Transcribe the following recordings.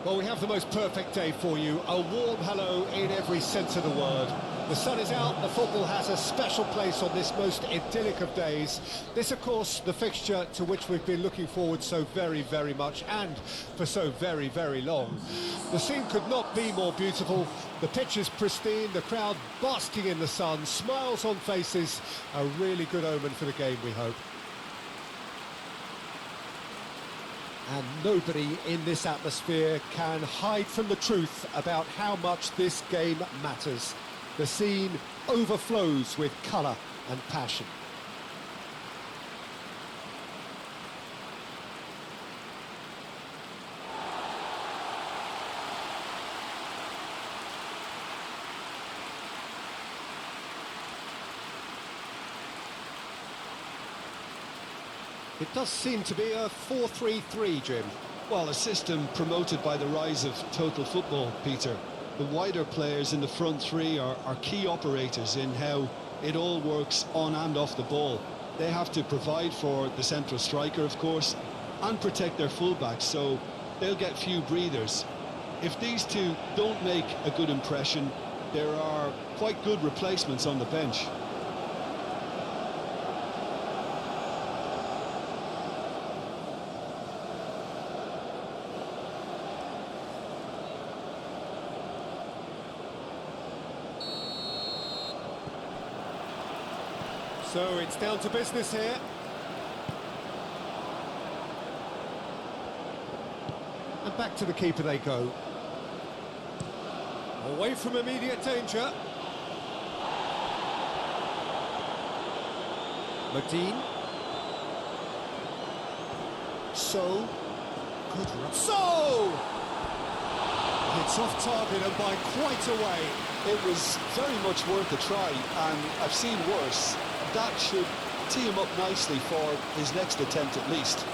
Well, we have the most perfect day for you. A warm hello in every sense of the word. The sun is out, the football has a special place on this most idyllic of days. This, of course, the fixture to which we've been looking forward so very, very much and for so very, very long. The scene could not be more beautiful. The pitch is pristine, the crowd basking in the sun, smiles on faces. A really good omen for the game, we hope. And nobody in this atmosphere can hide from the truth about how much this game matters. The scene overflows with colour and passion. It does seem to be a 4-3-3, Jim. Well, a system promoted by the rise of total football, Peter. The wider players in the front three are key operators in how it all works on and off the ball. They have to provide for the central striker, of course, and protect their fullbacks, so they'll get few breathers. If these two don't make a good impression, there are quite good replacements on the bench. So it's down to business here. And back to the keeper they go. Away from immediate danger. Medine. So. Good run. So! It's off target and by quite a way. It was very much worth a try, and I've seen worse. That should tee him up nicely for his next attempt at least.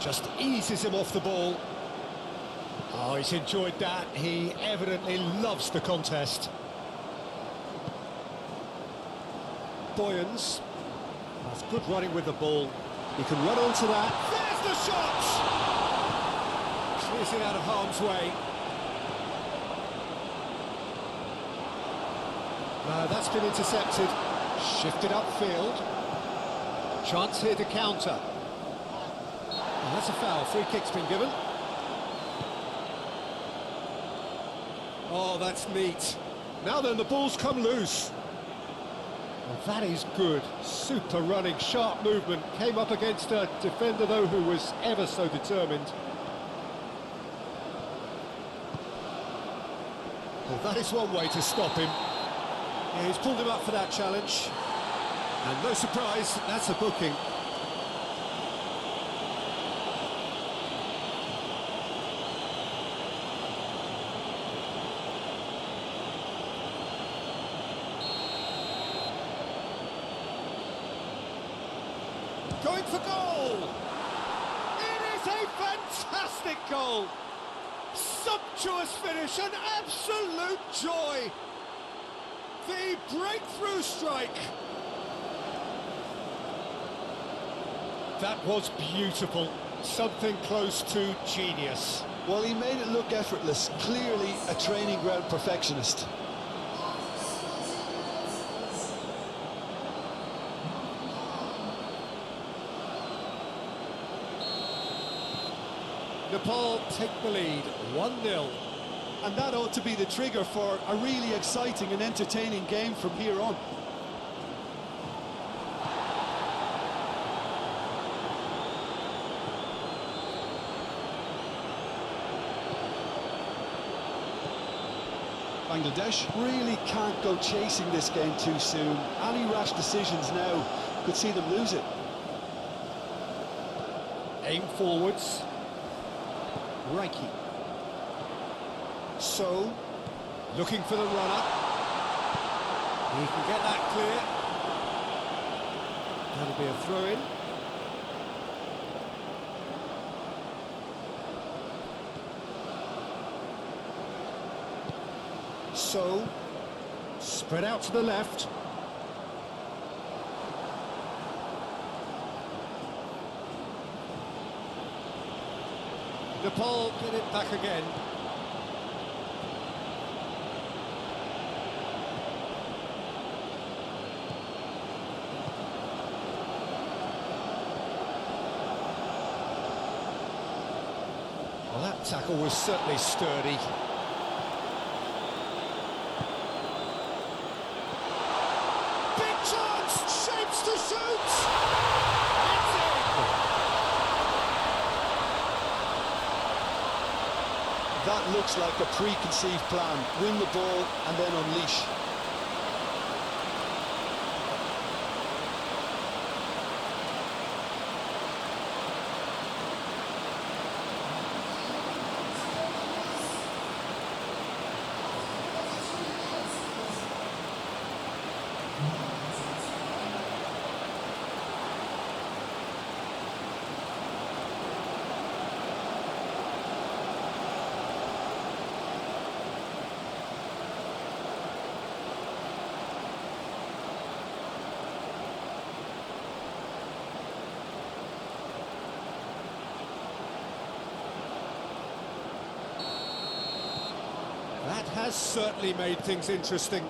Just eases him off the ball. Oh, he's enjoyed that. He evidently loves the contest. Boyens. That's good running with the ball. He can run onto that. There's the shot! Clears it out of harm's way. That's been intercepted. Shifted upfield. Chance here to counter. And that's a foul. Free kick's been given. Oh, that's neat. Now then, the ball's come loose. Well, that is good. Super running, sharp movement. Came up against a defender, though, who was ever so determined. Well, that is one way to stop him. Yeah, he's pulled him up for that challenge. And no surprise, that's a booking. Going for goal! It is a fantastic goal! Sumptuous finish, an absolute joy! The breakthrough strike! That was beautiful, something close to genius. Well, he made it look effortless, clearly a training ground perfectionist. Nepal take the lead, 1-0. And that ought to be the trigger for a really exciting and entertaining game from here on. Bangladesh really can't go chasing this game too soon. Any rash decisions now could see them lose it. Aim forwards. Reiki. So, looking for the runner. He can get that clear. That'll be a throw-in. So, spread out to the left. Nepal get it back again. Well, that tackle was certainly sturdy. Big chance! Shapes to shoot! It's in! That looks like a preconceived plan. Win the ball and then unleash. That has certainly made things interesting.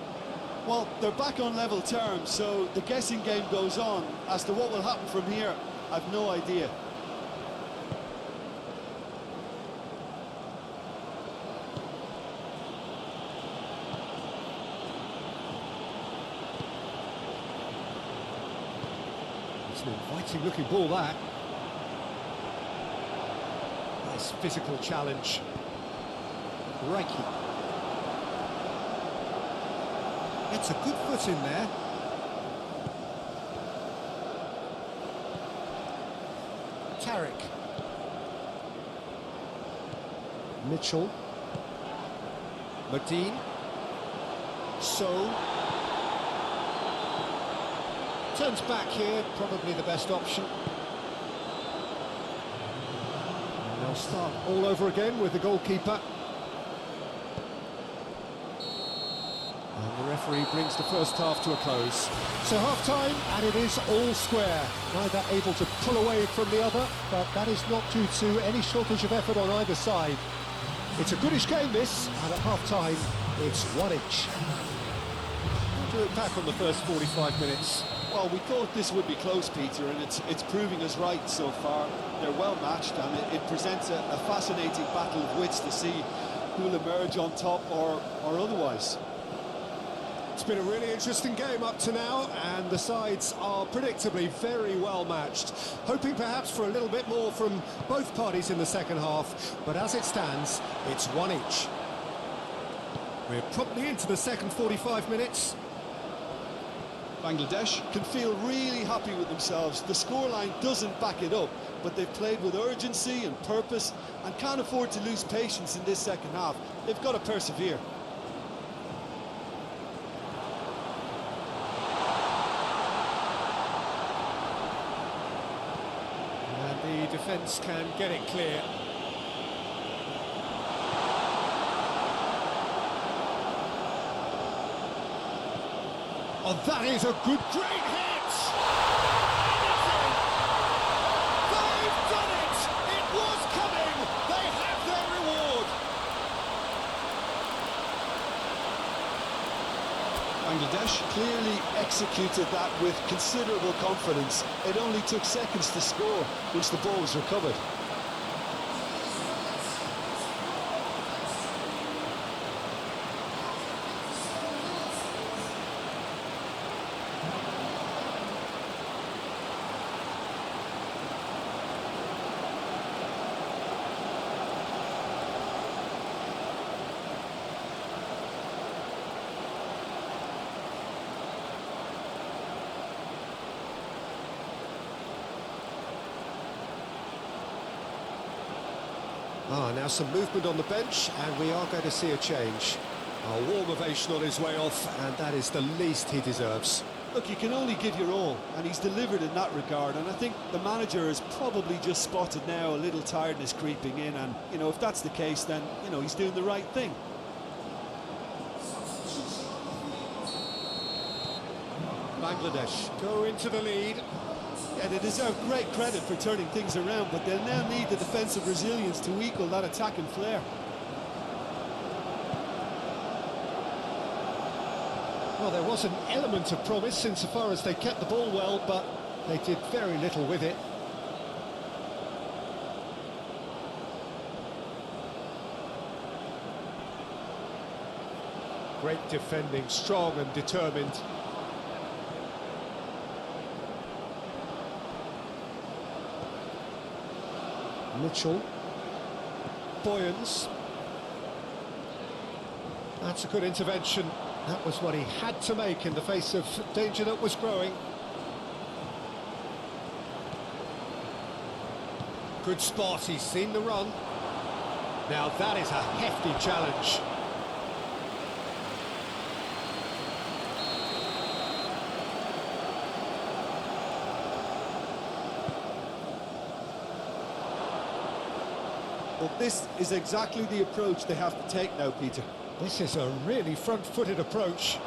Well, they're back on level terms, so the guessing game goes on. As to what will happen from here, I've no idea. It's an inviting looking ball, that. Nice physical challenge. Reiki. It's a good foot in there. Tarek. Mitchell. Medine. So. Turns back here, probably the best option. And they'll start all over again with the goalkeeper. And the referee brings the first half to a close. So half-time, and it is all square. Neither able to pull away from the other, but that is not due to any shortage of effort on either side. It's a goodish game, this, and at half-time, it's one each. How do you look back on the first 45 minutes? Well, we thought this would be close, Peter, and it's proving us right so far. They're well matched, and it presents a fascinating battle of wits to see who'll emerge on top or otherwise. It's been a really interesting game up to now, and the sides are predictably very well matched. Hoping perhaps for a little bit more from both parties in the second half, but as it stands, it's one each. We're promptly into the second 45 minutes. Bangladesh can feel really happy with themselves. The scoreline doesn't back it up, but they've played with urgency and purpose and can't afford to lose patience in this second half. They've got to persevere. And the defence can get it clear. Oh, that is a good, great hit! They've done it! It was coming! They have their reward! Bangladesh clearly executed that with considerable confidence. It only took seconds to score once the ball was recovered. Now some movement on the bench, and we are going to see a change. A warm ovation on his way off, and that is the least he deserves. Look, you can only give your all, and he's delivered in that regard, and I think the manager has probably just spotted now a little tiredness creeping in, and, you know, if that's the case, then, you know, he's doing the right thing. Bangladesh go into the lead. Yeah, they deserve great credit for turning things around, but they'll now need the defensive resilience to equal that attacking flair. Well, there was an element of promise insofar as they kept the ball well, but they did very little with it. Great defending, strong and determined. Mitchell. Boyens. That's a good intervention. That was what he had to make in the face of danger that was growing. Good spot, he's seen the run. Now that is a hefty challenge. Well, this is exactly the approach they have to take now, Peter. This is a really front-footed approach.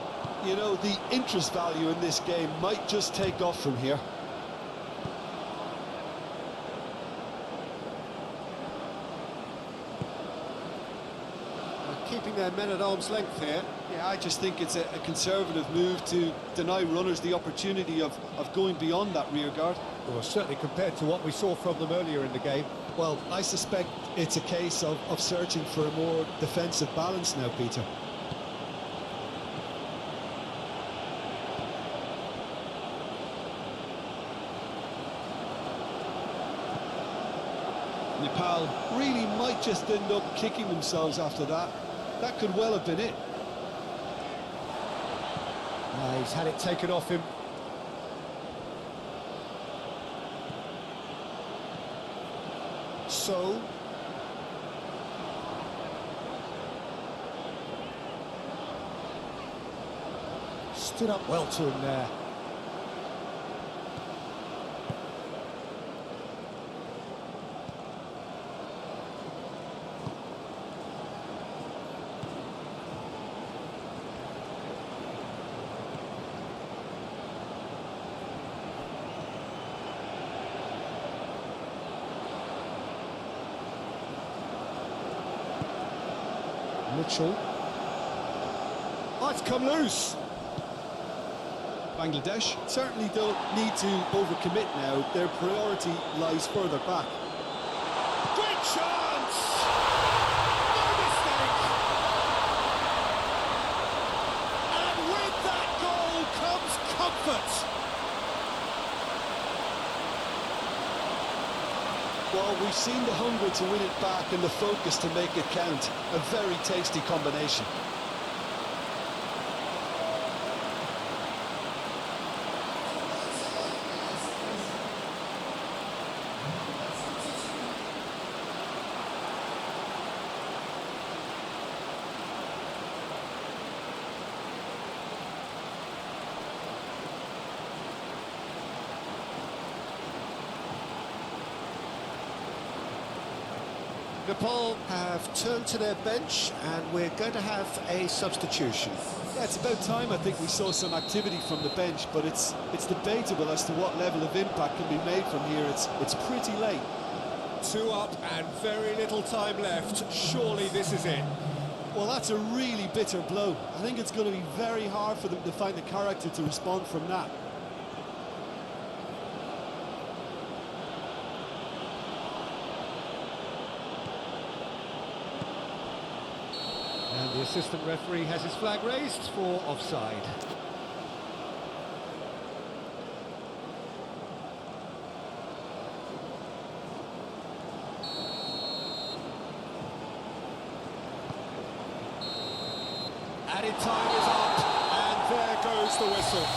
You know, the interest value in this game might just take off from here. They're keeping their men at arm's length here. Yeah, I just think it's a conservative move to deny runners the opportunity of going beyond that rear guard. Well, certainly compared to what we saw from them earlier in the game. Well, I suspect it's a case of searching for a more defensive balance now, Peter. Nepal really might just end up kicking themselves after that. That could well have been it. He's had it taken off him. So stood up well to him there. Mitchell. Oh, it's come loose. Bangladesh certainly don't need to overcommit now. Their priority lies further back. Great chance! No mistake! And with that goal comes comfort. Well, we've seen the hunger to win it back and the focus to make it count. A very tasty combination. Nepal have turned to their bench and we're going to have a substitution. Yeah, it's about time I think we saw some activity from the bench, but it's debatable as to what level of impact can be made from here. It's pretty late. 2 up and very little time left. Surely this is it. Well, that's a really bitter blow. I think it's going to be very hard for them to find the character to respond from that. And the assistant referee has his flag raised for offside. Added time is up, and there goes the whistle.